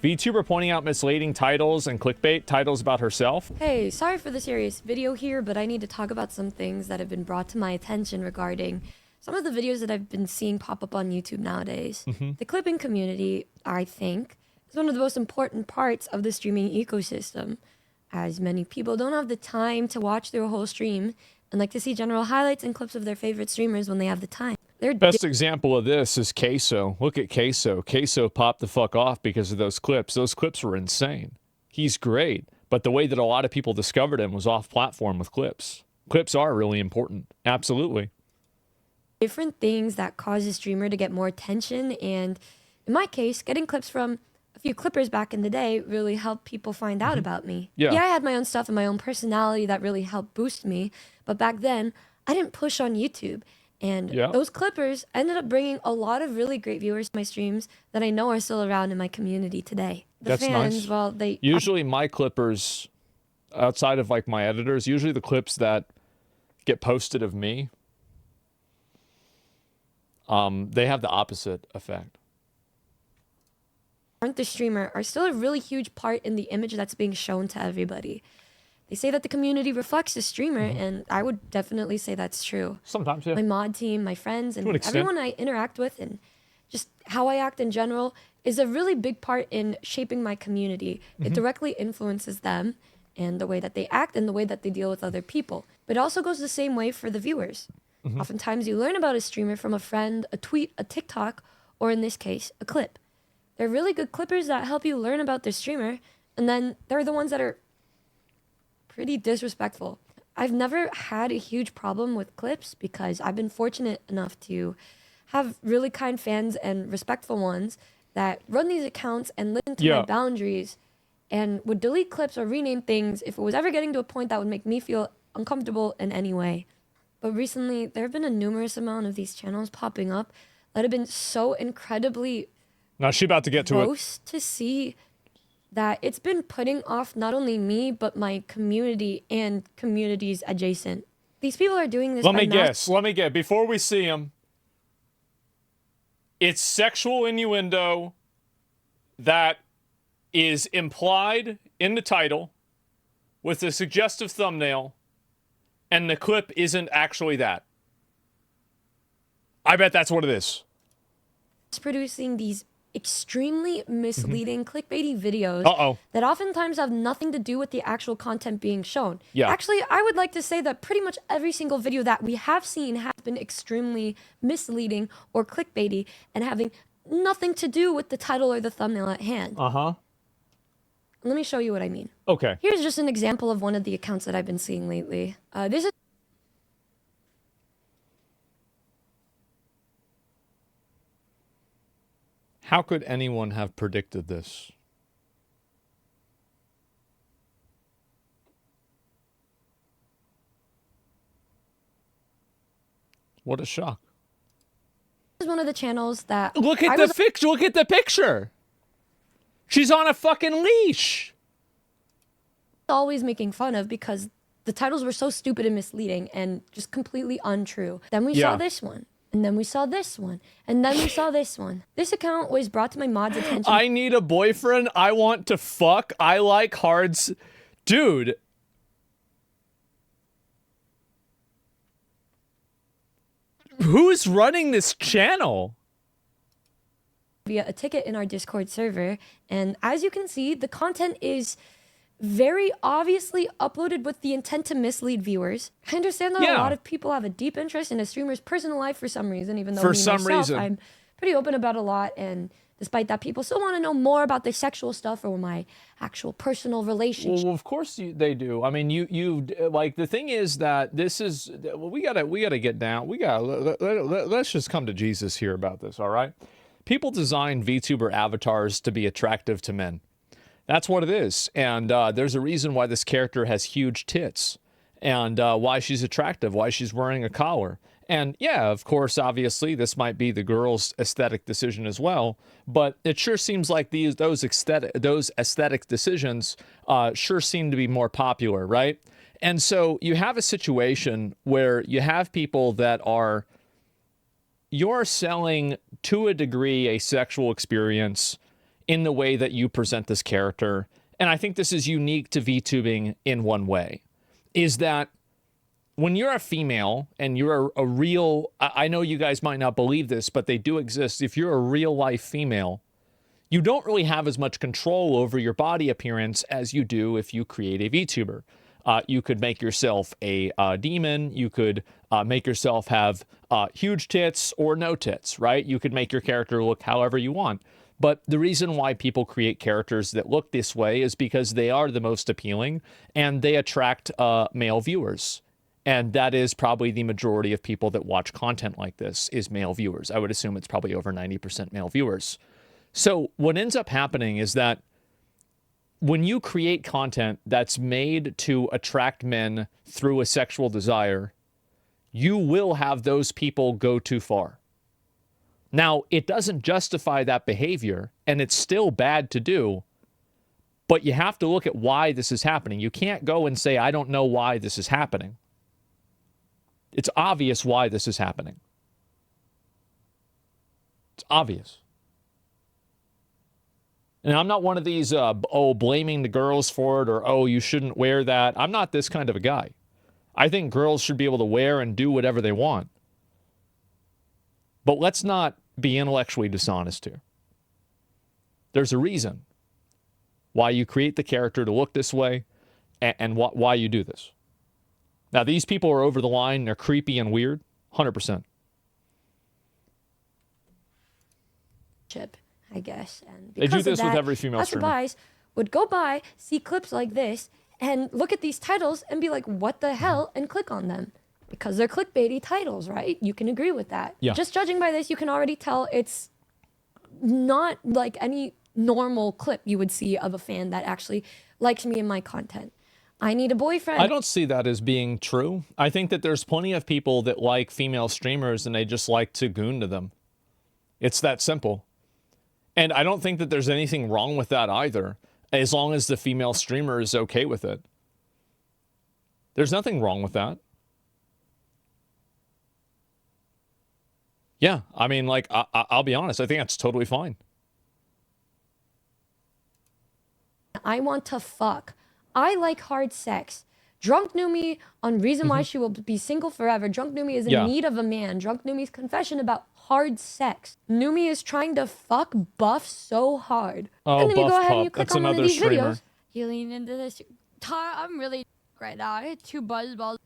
VTuber pointing out misleading titles and clickbait titles about herself. Hey, sorry for the serious video here, but I need to talk about some things that have been brought to my attention regarding some of the videos that I've been seeing pop up on YouTube nowadays. The clipping community, I think, is one of the most important parts of the streaming ecosystem, as many people don't have the time to watch through a whole stream and like to see general highlights and clips of their favorite streamers when they have the time. Best example of this is Queso. Look at Queso. Queso popped the fuck off because of those clips. Those clips were insane. He's great, but the way that a lot of people discovered him was off-platform with clips. Clips are really important. Absolutely. Different things that cause a streamer to get more attention, and in my case, getting clips from a few clippers back in the day really helped people find out about me. Yeah, I had my own stuff and my own personality that really helped boost me, but back then, I didn't push on YouTube. And those clippers ended up bringing a lot of really great viewers to my streams that I know are still around in my community today. The That's fans, nice. well, they usually my clippers, outside of like my editors, usually the clips that get posted of me, they have the opposite effect. Aren't the streamer are still a really huge part in the image that's being shown to everybody. They say that the community reflects the streamer, and I would definitely say that's true. Sometimes, yeah. My mod team, my friends, and everyone I interact with, and just how I act in general, is a really big part in shaping my community. It directly influences them and the way that they act and the way that they deal with other people. But it also goes the same way for the viewers. Oftentimes you learn about a streamer from a friend, a tweet, a TikTok, or in this case, a clip. They're really good clippers that help you learn about the streamer, and then they're the ones that are pretty disrespectful. I've never had a huge problem with clips because I've been fortunate enough to have really kind fans and respectful ones that run these accounts and listen to my boundaries and would delete clips or rename things if it was ever getting to a point that would make me feel uncomfortable in any way. But recently, there have been a numerous amount of these channels popping up that have been so incredibly Now she's about to get to gross to see that it's been putting off not only me, but my community and communities adjacent. These people are doing this. Let me guess. Before we see them, it's sexual innuendo that is implied in the title with a suggestive thumbnail, and the clip isn't actually that. I bet that's what it is. It's producing these extremely misleading clickbaity videos that oftentimes have nothing to do with the actual content being shown. Actually, I would like to say that pretty much every single video that we have seen has been extremely misleading or clickbaity and having nothing to do with the title or the thumbnail at hand. Let me show you what I mean. Okay. Here's just an example of one of the accounts that I've been seeing lately. This is How could anyone have predicted this? What a shock. This is one of the channels that... Look at the picture! She's on a fucking leash! Always making fun of because the titles were so stupid and misleading and just completely untrue. Then we saw this one. And then we saw this one. And then we saw this one. This account was brought to my mod's attention. I need a boyfriend. I want to fuck. I like hards. Dude. Who's running this channel? Via a ticket in our Discord server. And as you can see, the content is very obviously uploaded with the intent to mislead viewers. I understand that a lot of people have a deep interest in a streamer's personal life for some reason, even though I'm pretty open about a lot, and despite that, people still want to know more about the sexual stuff or my actual personal relationship. Well, of course they do. I mean, you like, the thing is that this is, we gotta get down. Let's just come to Jesus here about this, all right? People design VTuber avatars to be attractive to men. That's what it is. And there's a reason why this character has huge tits and why she's attractive, why she's wearing a collar. And yeah, of course, obviously, this might be the girl's aesthetic decision as well. But it sure seems like those aesthetic decisions sure seem to be more popular, right? And so you have a situation where you have people that you're selling to a degree a sexual experience in the way that you present this character, and I think this is unique to VTubing in one way, is that when you're a female and you're a real, I know you guys might not believe this, but they do exist. If you're a real life female, you don't really have as much control over your body appearance as you do if you create a VTuber. You could make yourself a demon. You could make yourself have huge tits or no tits, right? You could make your character look however you want. But the reason why people create characters that look this way is because they are the most appealing and they attract male viewers. And that is probably the majority of people that watch content like this is male viewers. I would assume it's probably over 90% male viewers. So what ends up happening is that when you create content that's made to attract men through a sexual desire, you will have those people go too far. Now, it doesn't justify that behavior, and it's still bad to do, but you have to look at why this is happening. You can't go and say, I don't know why this is happening. It's obvious why this is happening. It's obvious. And I'm not one of these, blaming the girls for it, or, you shouldn't wear that. I'm not this kind of a guy. I think girls should be able to wear and do whatever they want. But let's not be intellectually dishonest here. There's a reason why you create the character to look this way and why you do this. Now, these people are over the line. They're creepy and weird. 100%. I guess. And they do this with every female streamer. Passerbys would go by, see clips like this, and look at these titles and be like, what the hell? And click on them. Because they're clickbaity titles, right? You can agree with that. Yeah. Just judging by this, you can already tell it's not like any normal clip you would see of a fan that actually likes me and my content. I need a boyfriend. I don't see that as being true. I think that there's plenty of people that like female streamers and they just like to goon to them. It's that simple. And I don't think that there's anything wrong with that either, as long as the female streamer is okay with it. There's nothing wrong with that. Yeah, I mean, like, I'll be honest. I think that's totally fine. I want to fuck. I like hard sex. Drunk Numi on reason why she will be single forever. Drunk Numi is in need of a man. Drunk Numi's confession about hard sex. Numi is trying to fuck Buff so hard. Oh, and then Buff you go ahead Pup. and you click That's on one of another these streamer. videos. You lean into this. I'm really right now. I had 2 buzzballs.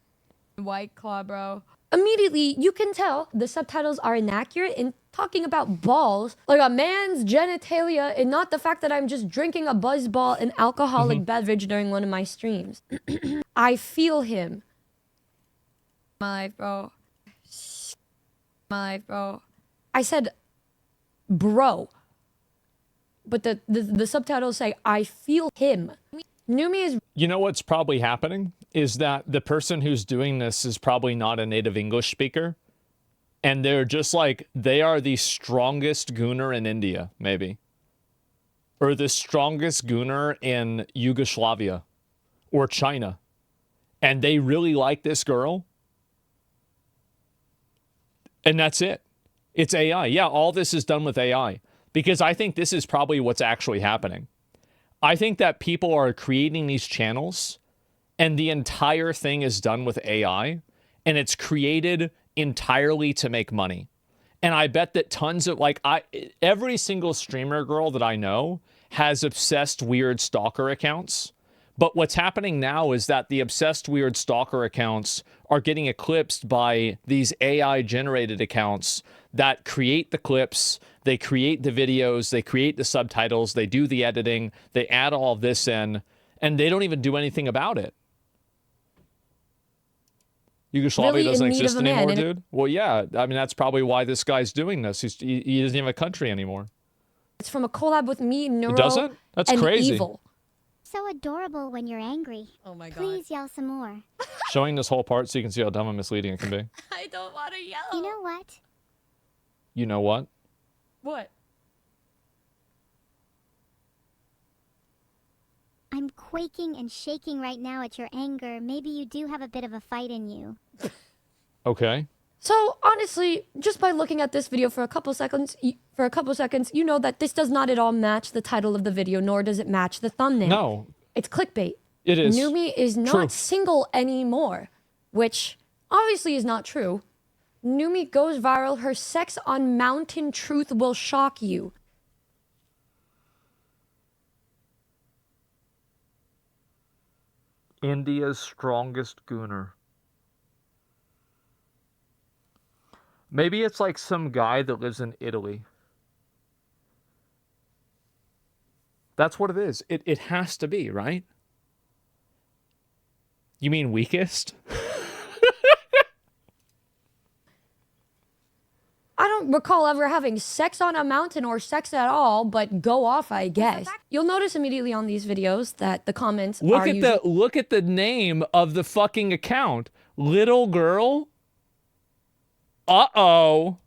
White Claw, bro. Immediately, you can tell the subtitles are inaccurate in talking about balls, like a man's genitalia, and not the fact that I'm just drinking a buzzball and alcoholic beverage during one of my streams. I feel him. My life, bro. My life, bro. I said, bro. But the subtitles say, I feel him. Numi is... You know what's probably happening is that the person who's doing this is probably not a native English speaker. And they're just like, they are the strongest gooner in India, maybe. Or the strongest gooner in Yugoslavia or China. And they really like this girl. And that's it. It's AI. Yeah, all this is done with AI. Because I think this is probably what's actually happening. I think that people are creating these channels and the entire thing is done with AI and it's created entirely to make money. And I bet that tons of, like, every single streamer girl that I know has obsessed weird stalker accounts. But what's happening now is that the obsessed weird stalker accounts are getting eclipsed by these AI generated accounts that create the clips, they create the videos, they create the subtitles, they do the editing, they add all of this in, and they don't even do anything about it. Yugoslavia really doesn't in need exist of a man, anymore, and dude? Well, yeah. I mean, that's probably why this guy's doing this. He doesn't have a country anymore. It's from a collab with me, Neuro, It doesn't? That's and crazy. Evil. So adorable when you're angry. Oh my god. Please yell some more. Showing this whole part so you can see how dumb and misleading it can be. I don't want to yell. You know what? You know what? What? I'm quaking and shaking right now at your anger. Maybe you do have a bit of a fight in you. Okay. So honestly, just by looking at this video for a couple seconds, you know that this does not at all match the title of the video, nor does it match the thumbnail. No. It's clickbait. It is. Numi is not True. single anymore, which obviously is not true. Numi goes viral. Her sex on mountain truth will shock you. India's strongest gooner. Maybe it's like some guy that lives in Italy. That's what it is. It has to be, right? You mean weakest? I don't recall ever having sex on a mountain or sex at all, but go off, I guess. You'll notice immediately on these videos that the comments Look are at the name of the fucking account. Little girl. Uh-oh.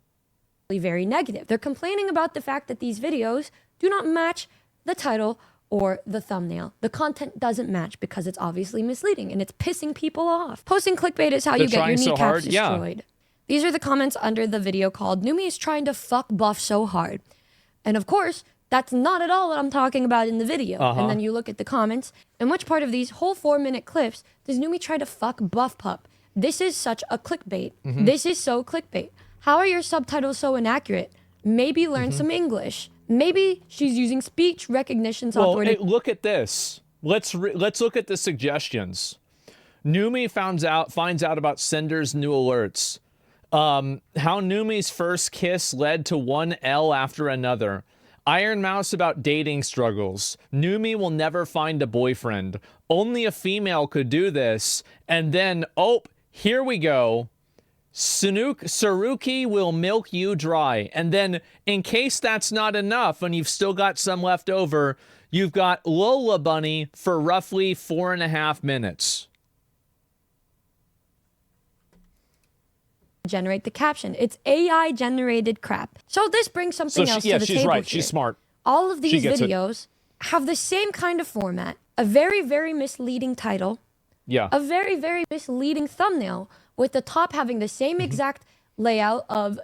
very negative. They're complaining about the fact that these videos do not match the title or the thumbnail. The content doesn't match because it's obviously misleading and it's pissing people off. Posting clickbait is how you get your kneecaps destroyed. These are the comments under the video called Numi is trying to fuck Buff so hard. And of course, that's not at all what I'm talking about in the video. And then you look at the comments. In which part of these whole 4-minute clips does Numi try to fuck Buff Pup? This is such a clickbait. This is so clickbait. How are your subtitles so inaccurate? Maybe learn some English. Maybe she's using speech recognition software. Well, hey, look at this. Let's look at the suggestions. Numi finds out about Sender's new alerts. How Numi's first kiss led to one L after another. Iron Mouse about dating struggles. Numi will never find a boyfriend. Only a female could do this. And then, oh, here we go. Saruki will milk you dry. And then, in case that's not enough and you've still got some left over, you've got Lola Bunny for roughly 4.5 minutes. Generate the caption. It's AI generated crap. So this brings something else to the table. She's right. Here. She's smart. All of these videos have the same kind of format. A very, very misleading title. Yeah. A very, very misleading thumbnail with the top having the same exact layout of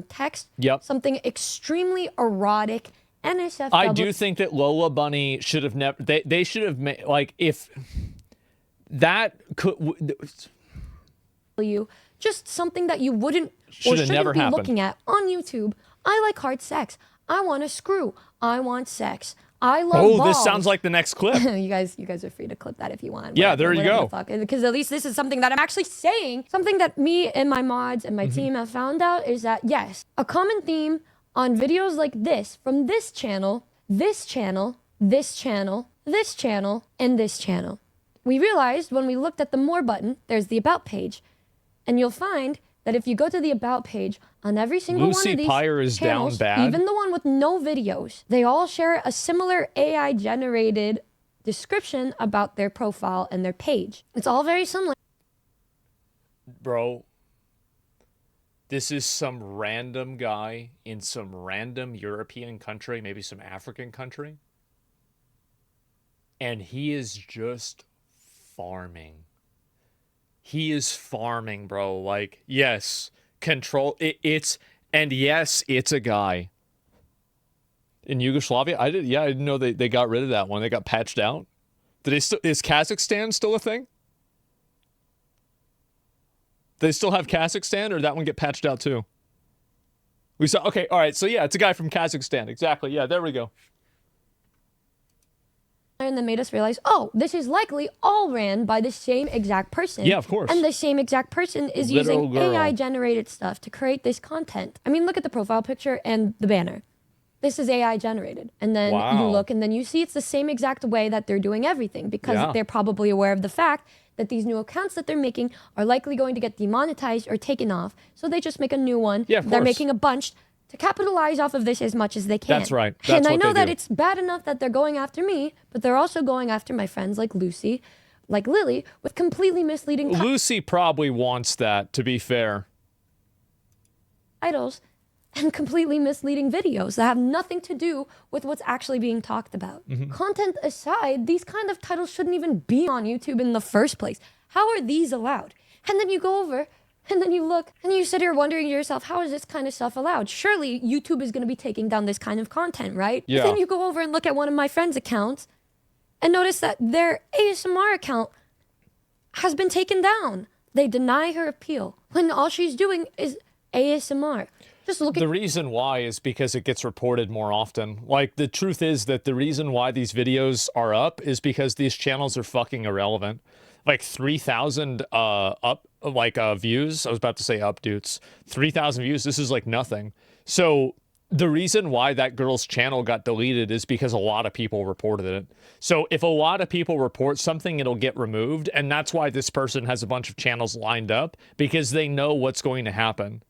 text. Yep. Something extremely erotic. NSFW. I do think that Lola Bunny should have never. They should have made, like, if that could. Just something that you wouldn't or shouldn't be looking at on YouTube. I like hard sex. I want to screw. I want sex. I love balls. Oh, this sounds like the next clip. you guys are free to clip that if you want. Yeah, there you go. Because at least this is something that I'm actually saying. Something that me and my mods and my team have found out is that, yes, a common theme on videos like this, from this channel, this channel, this channel, this channel, and this channel. We realized when we looked at the More button, there's the About page. And you'll find that if you go to the About page on every single one of these channels, even the one with no videos, they all share a similar AI-generated description about their profile and their page. It's all very similar. Bro, this is some random guy in some random European country, maybe some African country, and he is just farming. He is farming, bro. Like, yes, and yes, it's a guy. In Yugoslavia? I didn't know they got rid of that one. They got patched out. Is Kazakhstan still a thing? Do they still have Kazakhstan, or did that one get patched out too? We saw, okay, all right, so yeah, it's a guy from Kazakhstan. Exactly, yeah, there we go. And that made us realize, oh, this is likely all ran by the same exact person. Yeah, of course. And the same exact person is using AI-generated stuff to create this content. I mean, look at the profile picture and the banner. This is AI-generated. And then you look, and then you see it's the same exact way that they're doing everything, because they're probably aware of the fact that these new accounts that they're making are likely going to get demonetized or taken off. So they just make a new one. Yeah, of course. They're making a bunch to capitalize off of this as much as they can. That's right. And I know that it's bad enough that they're going after me, but they're also going after my friends like Lucy, like Lily, with completely misleading Lucy probably wants that, to be fair. titles and completely misleading videos that have nothing to do with what's actually being talked about. Content aside, these kind of titles shouldn't even be on YouTube in the first place. How are these allowed? And then you go over And then you look and you sit here wondering to yourself, how is this kind of stuff allowed? Surely YouTube is going to be taking down this kind of content, right? Yeah. But then you go over and look at one of my friends' accounts and notice that their ASMR account has been taken down. They deny her appeal when all she's doing is ASMR. Just look at the reason why is because it gets reported more often. Like, the truth is that the reason why these videos are up is because these channels are fucking irrelevant. Like 3,000 views. I was about to say up, dudes. 3,000 views. This is like nothing. So the reason why that girl's channel got deleted is because a lot of people reported it. So if a lot of people report something, it'll get removed. And that's why this person has a bunch of channels lined up, because they know what's going to happen.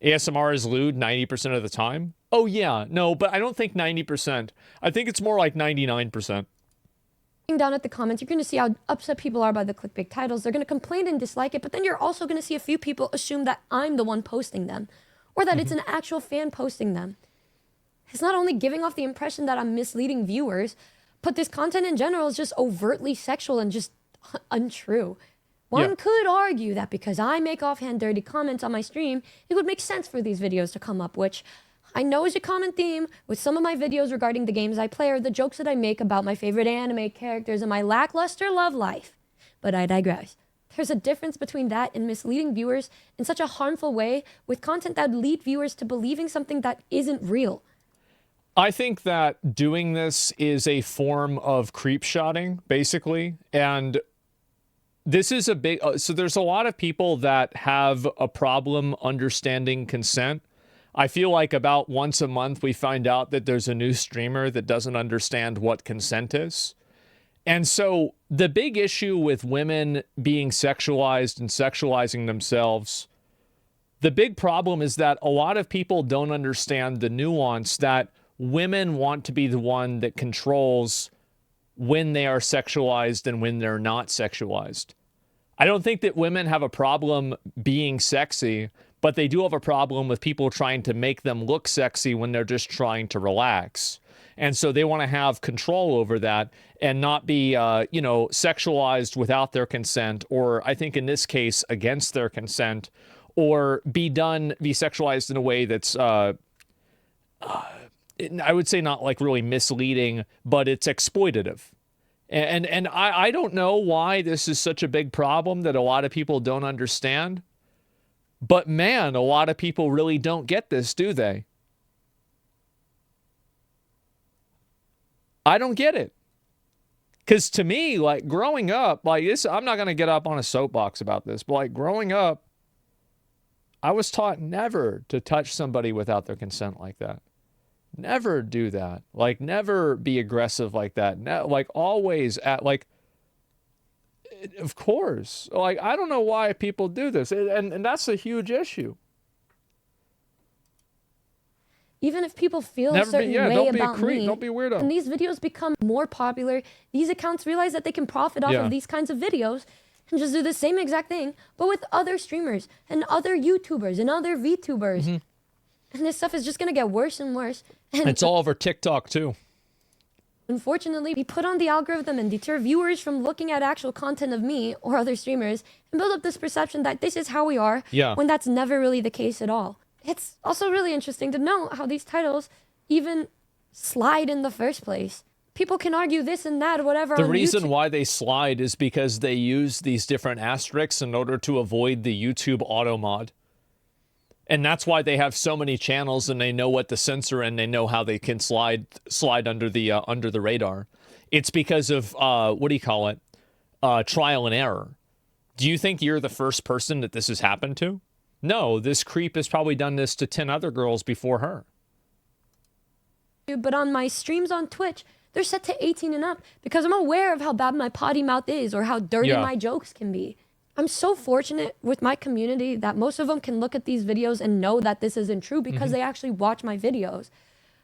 ASMR is lewd 90% of the time. Oh yeah, no, but I don't think 90%. I think it's more like 99%. down at the comments, you're going to see how upset people are by the clickbait titles. They're going to complain and dislike it, but then you're also going to see a few people assume that I'm the one posting them, or that it's an actual fan posting them. It's not only giving off the impression that I'm misleading viewers, but this content in general is just overtly sexual and just untrue. One could argue that because I make offhand dirty comments on my stream, it would make sense for these videos to come up, which I know is a common theme with some of my videos regarding the games I play or the jokes that I make about my favorite anime characters and my lackluster love life. But I digress. There's a difference between that and misleading viewers in such a harmful way with content that would lead viewers to believing something that isn't real. I think that doing this is a form of creep shotting, basically. And this is a big... so there's a lot of people that have a problem understanding consent. I feel like about once a month we find out that there's a new streamer that doesn't understand what consent is. And so the big issue with women being sexualized and sexualizing themselves, the big problem is that a lot of people don't understand the nuance that women want to be the one that controls when they are sexualized and when they're not sexualized. I don't think that women have a problem being sexy, but they do have a problem with people trying to make them look sexy when they're just trying to relax. And so they want to have control over that and not be, sexualized without their consent, or I think in this case, against their consent, or be sexualized in a way that's, I would say not like really misleading, but it's exploitative. And I don't know why this is such a big problem that a lot of people don't understand. But man, a lot of people really don't get this, do they? I don't get it. Because to me, like growing up, like this, I'm not going to get up on a soapbox about this, but like growing up, I was taught never to touch somebody without their consent like that. Never do that. Like never be aggressive like that. Like always of course. Like, I don't know why people do this. And that's a huge issue. Even if people feel a certain way about me, don't be a weirdo. and these videos become more popular, these accounts realize that they can profit off of these kinds of videos and just do the same exact thing, but with other streamers and other YouTubers and other VTubers. And this stuff is just going to get worse and worse. And it's all over TikTok, too. Unfortunately, we put on the algorithm and deter viewers from looking at actual content of me or other streamers and build up this perception that this is how we are, when that's never really the case at all. It's also really interesting to know how these titles even slide in the first place. People can argue this and that, whatever. The reason why they slide is because they use these different asterisks in order to avoid the YouTube auto mod. And that's why they have so many channels, and they know what to censor, and they know how they can slide under the radar. It's because of trial and error. Do you think you're the first person that this has happened to? No, this creep has probably done this to 10 other girls before her. But on my streams on Twitch, they're set to 18 and up because I'm aware of how bad my potty mouth is or how dirty my jokes can be. I'm so fortunate with my community that most of them can look at these videos and know that this isn't true because they actually watch my videos.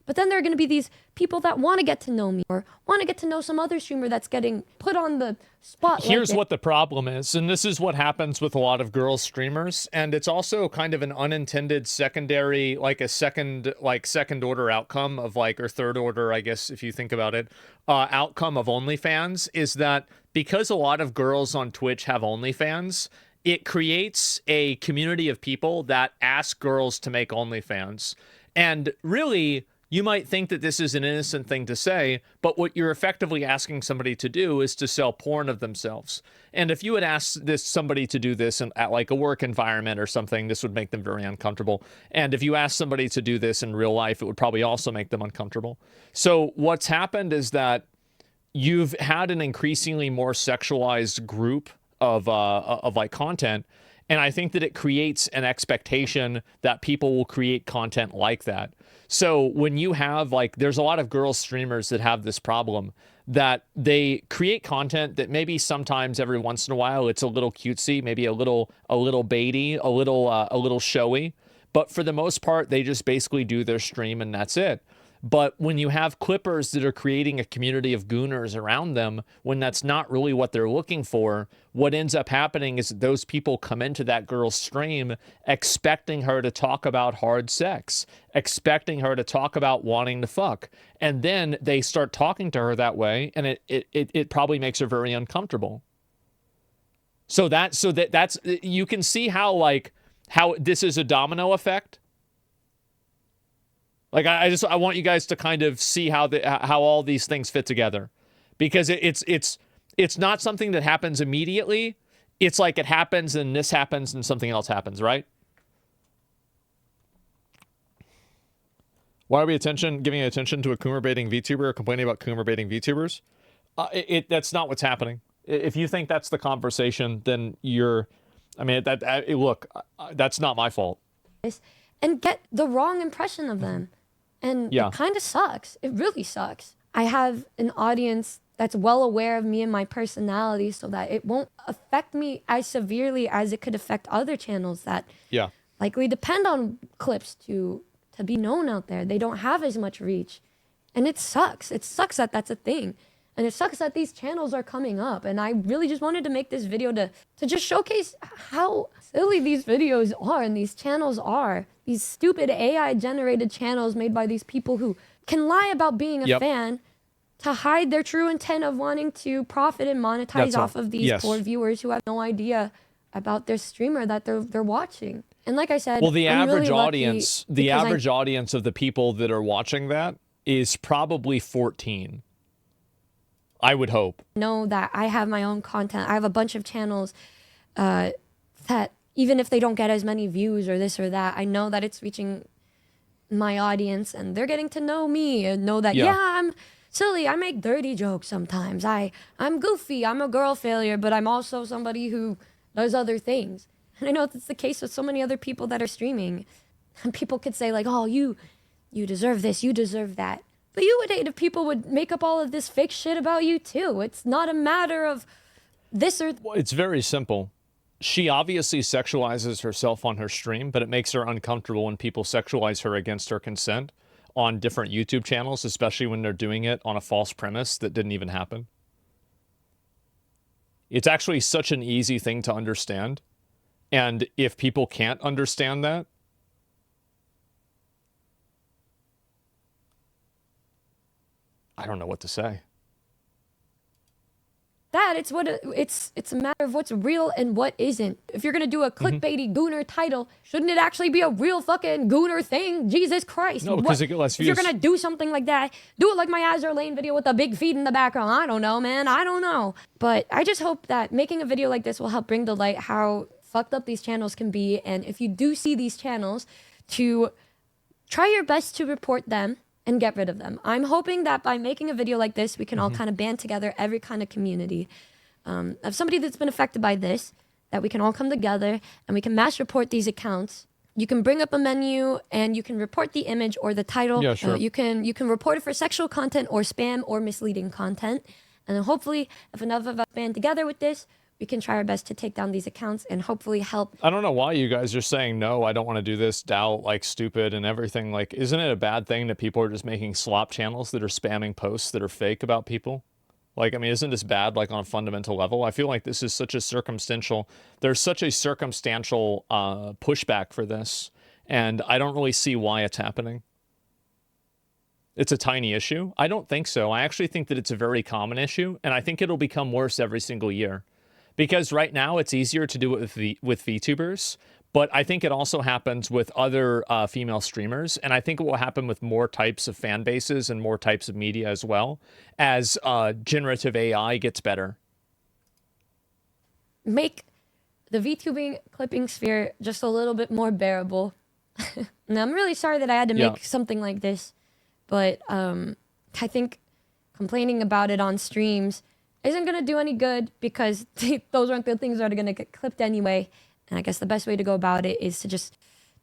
But then there are going to be these people that want to get to know me or want to get to know some other streamer that's getting put on the spotlight. Here's what the problem is, and this is what happens with a lot of girl streamers, and it's also kind of an unintended secondary, like a second order outcome of or third order, I guess, if you think about it, outcome of OnlyFans, is that because a lot of girls on Twitch have OnlyFans, it creates a community of people that ask girls to make OnlyFans. And really, you might think that this is an innocent thing to say, but what you're effectively asking somebody to do is to sell porn of themselves. And if you had asked somebody to do this at like a work environment or something, this would make them very uncomfortable. And if you asked somebody to do this in real life, it would probably also make them uncomfortable. So what's happened is that you've had an increasingly more sexualized group of like content, and I think that it creates an expectation that people will create content like that. So when you have like, there's a lot of girl streamers that have this problem, that they create content that maybe sometimes every once in a while it's a little cutesy, maybe a little baity, a little showy, but for the most part they just basically do their stream and that's it. But when you have clippers that are creating a community of gooners around them, when that's not really what they're looking for, what ends up happening is that those people come into that girl's stream expecting her to talk about hard sex, expecting her to talk about wanting to fuck. And then they start talking to her that way, and it probably makes her very uncomfortable. So that's you can see how this is a domino effect. Like I want you guys to kind of see how all these things fit together, because it's not something that happens immediately. It's like it happens and this happens and something else happens, right? Why are we giving attention to a Coomer baiting VTuber or complaining about Coomer baiting VTubers? That's not what's happening. If you think that's the conversation, then look, that's not my fault. And get the wrong impression of them. And it kind of sucks. It really sucks. I have an audience that's well aware of me and my personality, so that it won't affect me as severely as it could affect other channels that likely depend on clips to be known out there. They don't have as much reach. And it sucks. It sucks that that's a thing. And it sucks that these channels are coming up. And I really just wanted to make this video to just showcase how silly these videos are and these channels are. These stupid AI-generated channels made by these people who can lie about being a fan to hide their true intent of wanting to profit and monetize off of these poor viewers who have no idea about their streamer that they're watching. And like I said, well, the average audience of the people that are watching that is probably 14. I would hope. Know that I have my own content. I have a bunch of channels that even if they don't get as many views or this or that, I know that it's reaching my audience and they're getting to know me and know that, I'm silly. I make dirty jokes sometimes. I'm goofy. I'm a girl failure, but I'm also somebody who does other things. And I know that's the case with so many other people that are streaming. And people could say like, oh, you deserve this. You deserve that. But you would hate if people would make up all of this fake shit about you too. It's not a matter of this or... Well, it's very simple. She obviously sexualizes herself on her stream, but it makes her uncomfortable when people sexualize her against her consent on different YouTube channels, especially when they're doing it on a false premise that didn't even happen. It's actually such an easy thing to understand. And if people can't understand that, I don't know what to say. It's a matter of what's real and what isn't. If you're gonna do a clickbaity gooner title, shouldn't it actually be a real fucking gooner thing? Jesus Christ! No, because it get less views. If you're gonna do something like that, do it like my Azure Lane video with the big feet in the background. I don't know, man. I don't know. But I just hope that making a video like this will help bring to light how fucked up these channels can be. And if you do see these channels, to try your best to report them and get rid of them. I'm hoping that by making a video like this, we can all kind of band together every kind of community of somebody that's been affected by this, that we can all come together and we can mass report these accounts. You can bring up a menu and you can report the image or the title. Yeah, sure. You can report it for sexual content or spam or misleading content. And then hopefully, if enough of us band together with this, we can try our best to take down these accounts and hopefully help. I don't know why you guys are saying, no, I don't want to do this, doubt, like stupid and everything. Like, isn't it a bad thing that people are just making slop channels that are spamming posts that are fake about people? Like, I mean, isn't this bad, like on a fundamental level? I feel like this is such a there's such a circumstantial pushback for this. And I don't really see why it's happening. It's a tiny issue. I don't think so. I actually think that it's a very common issue. And I think it'll become worse every single year. because right now it's easier to do it with VTubers, but I think it also happens with other female streamers, and I think it will happen with more types of fan bases and more types of media as well as generative AI gets better. Make the VTubing clipping sphere just a little bit more bearable. And I'm really sorry that I had to make something like this, but I think complaining about it on streams isn't going to do any good, because those aren't the things that are going to get clipped anyway. And I guess the best way to go about it is to just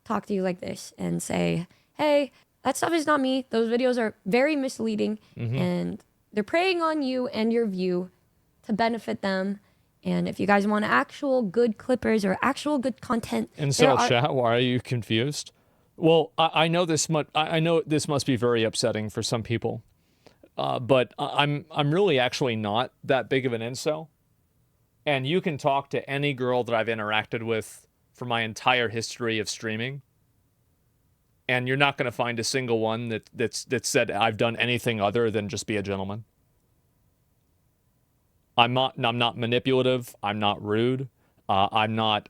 talk to you like this and say, hey, that stuff is not me. Those videos are very misleading, and they're preying on you and your view to benefit them. And if you guys want actual good clippers or actual good content, Chat, why are you confused? Well, I know this must be very upsetting for some people, but I'm really actually not that big of an incel. And you can talk to any girl that I've interacted with for my entire history of streaming, and you're not going to find a single one that said I've done anything other than just be a gentleman. I'm not manipulative. I'm not rude. I'm not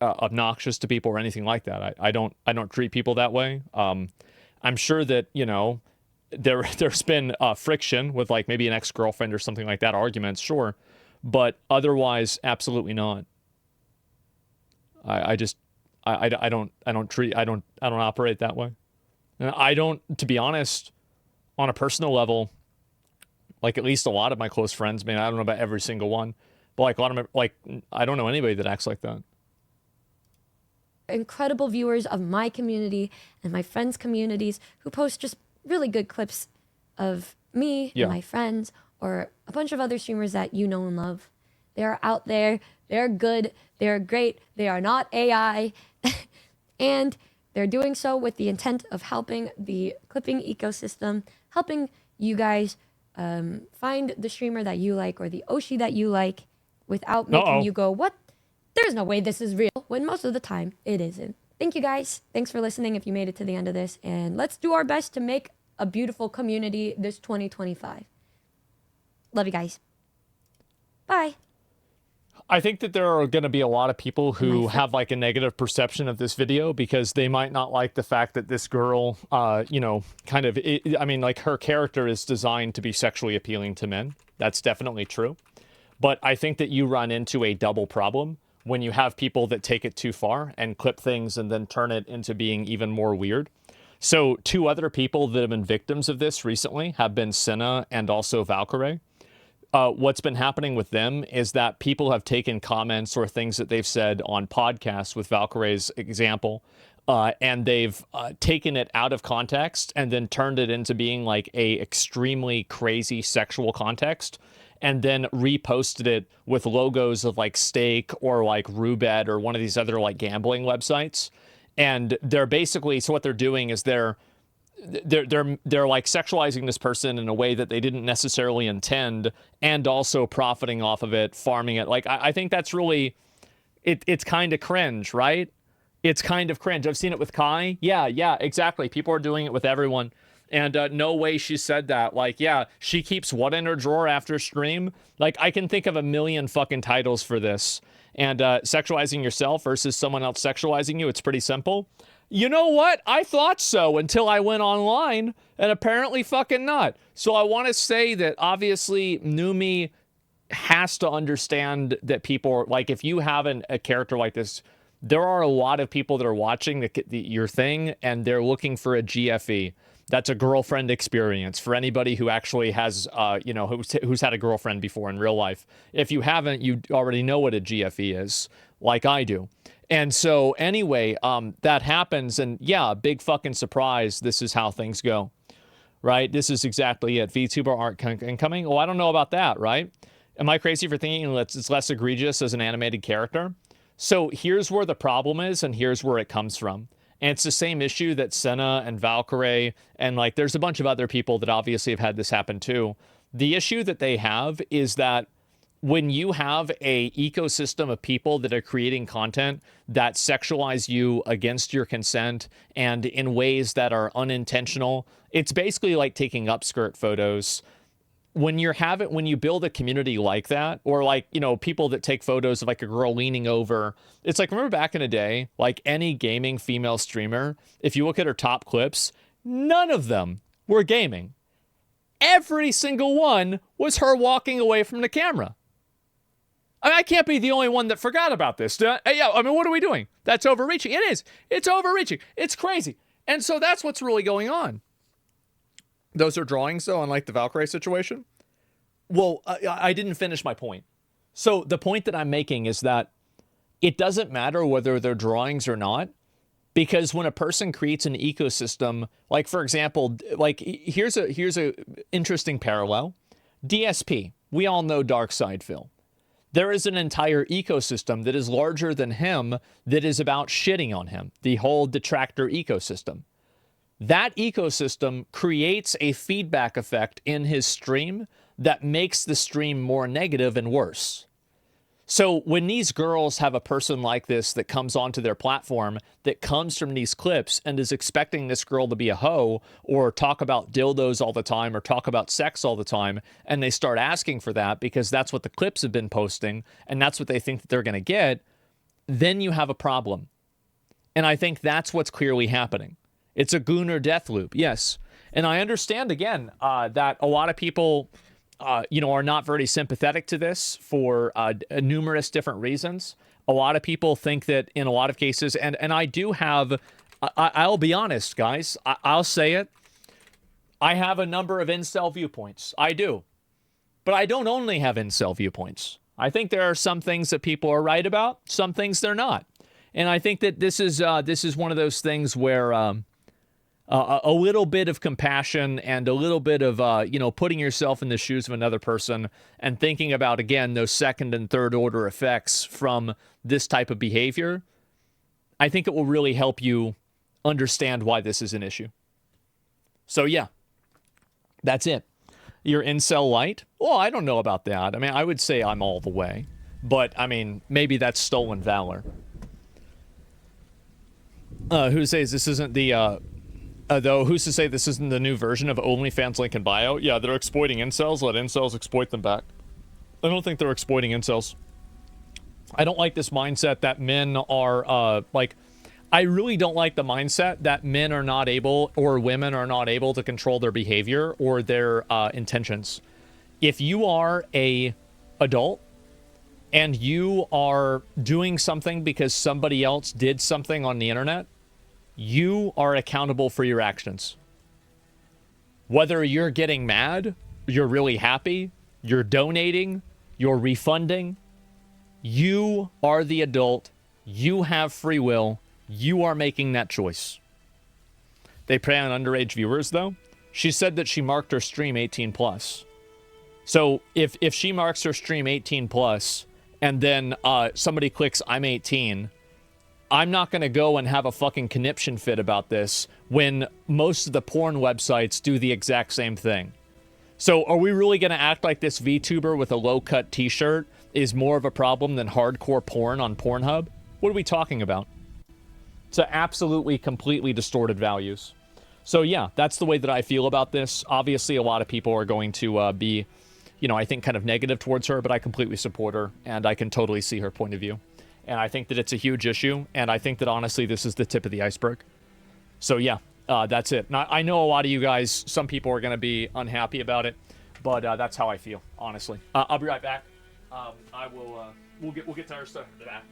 obnoxious to people or anything like that. I don't treat people that way. I'm sure that, you know, there's been friction with like maybe an ex-girlfriend or something like that, arguments, sure, but otherwise, absolutely not. I don't operate that way. And I don't, to be honest, on a personal level, like at least a lot of my close friends, man, I don't know about every single one, but like a lot of my, I don't know anybody that acts like that. Incredible viewers of my community and my friends' communities who post just really good clips of me and my friends, or a bunch of other streamers that you know and love. They are out there. They're good. They're great. They are not AI. And they're doing so with the intent of helping the clipping ecosystem, helping you guys find the streamer that you like or the Oshi that you like without making you go, what? There's no way this is real, when most of the time it isn't. Thank you guys. Thanks for listening if you made it to the end of this. And let's do our best to make a beautiful community this 2025. Love you guys. Bye. I think that there are going to be a lot of people who have like a negative perception of this video because they might not like the fact that this girl, you know, kind of, I mean, like her character is designed to be sexually appealing to men. That's definitely true. But I think that you run into a double problem when you have people that take it too far and clip things and then turn it into being even more weird. So 2 other people that have been victims of this recently have been Senna and also Valkyrie. What's been happening with them is that people have taken comments or things that they've said on podcasts, with Valkyrie's example, and they've taken it out of context and then turned it into being like a extremely crazy sexual context, and then reposted it with logos of like Stake or like Rubet or one of these other like gambling websites. And they're basically, so what they're doing is they're like sexualizing this person in a way that they didn't necessarily intend, and also profiting off of it, farming it. Like, I think that's really, it's kind of cringe, right? It's kind of cringe. I've seen it with Kai. Yeah, exactly. People are doing it with everyone. And no way she said that. Like, yeah, she keeps what in her drawer after stream? Like, I can think of a million fucking titles for this. And sexualizing yourself versus someone else sexualizing you, it's pretty simple. You know what? I thought so until I went online, and apparently fucking not. So I want to say that obviously Numi has to understand that people are, like, if you have a character like this, there are a lot of people that are watching your thing, and they're looking for a GFE. That's a girlfriend experience for anybody who actually has, you know, who's had a girlfriend before in real life. If you haven't, you already know what a GFE is, like I do. And so anyway, that happens, and yeah, big fucking surprise. This is how things go, right? This is exactly it. VTuber aren't incoming. Oh, I don't know about that, right? Am I crazy for thinking it's less egregious as an animated character? So here's where the problem is, and here's where it comes from. And it's the same issue that Senna and Valkyrie, and like there's a bunch of other people that obviously have had this happen too. The issue that they have is that when you have a ecosystem of people that are creating content that sexualize you against your consent and in ways that are unintentional, it's basically like taking upskirt photos when you build a community like that, or like, you know, people that take photos of like a girl leaning over, it's like, remember back in the day, like any gaming female streamer, if you look at her top clips, none of them were gaming. Every single one was her walking away from the camera. I mean, I can't be the only one that forgot about this. Yeah, I mean, what are we doing? That's overreaching. It is. It's overreaching. It's crazy. And so that's what's really going on. Those are drawings, though, unlike the Valkyrie situation. Well, I didn't finish my point. So the point that I'm making is that it doesn't matter whether they're drawings or not, because when a person creates an ecosystem, like, for example, like, here's a interesting parallel. DSP, we all know Dark Side Phil. There is an entire ecosystem that is larger than him that is about shitting on him, the whole detractor ecosystem. That ecosystem creates a feedback effect in his stream that makes the stream more negative and worse. So when these girls have a person like this that comes onto their platform that comes from these clips and is expecting this girl to be a hoe or talk about dildos all the time or talk about sex all the time, and they start asking for that because that's what the clips have been posting and that's what they think that they're going to get, then you have a problem. And I think that's what's clearly happening. It's a Gunnar death loop, yes. And I understand, again, that a lot of people... are not very sympathetic to this for numerous different reasons. A lot of people think that in a lot of cases, and I do have, I'll be honest, guys, I'll say it. I have a number of incel viewpoints. I do. But I don't only have incel viewpoints. I think there are some things that people are right about, some things they're not. And I think that this is one of those things where... a little bit of compassion and a little bit of, putting yourself in the shoes of another person and thinking about, again, those second and third order effects from this type of behavior, I think it will really help you understand why this is an issue. So, yeah, that's it. You're incel light? Well, I don't know about that. I mean, I would say I'm all the way. But, I mean, maybe that's stolen valor. Who says this isn't the... Though, who's to say this isn't the new version of OnlyFans link in bio? Yeah, they're exploiting incels. Let incels exploit them back. I don't think they're exploiting incels. I don't like this mindset that men are, I really don't like the mindset that men are not able, or women are not able to control their behavior or their intentions. If you are a adult and you are doing something because somebody else did something on the internet, you are accountable for your actions. Whether you're getting mad, you're really happy, you're donating, you're refunding, you are the adult, you have free will, you are making that choice. They prey on underage viewers, though. She said that she marked her stream 18+. So if she marks her stream 18+, and then somebody clicks I'm 18, I'm not going to go and have a fucking conniption fit about this when most of the porn websites do the exact same thing. So are we really going to act like this VTuber with a low-cut t-shirt is more of a problem than hardcore porn on Pornhub? What are we talking about? It's absolutely, completely distorted values. So yeah, that's the way that I feel about this. Obviously, a lot of people are going to be, I think kind of negative towards her, but I completely support her, and I can totally see her point of view. And I think that it's a huge issue, and I think that, honestly, this is the tip of the iceberg. So, yeah, that's it. Now, I know a lot of you guys, some people are going to be unhappy about it, but that's how I feel, honestly. I'll be right back. We'll get to our stuff after that.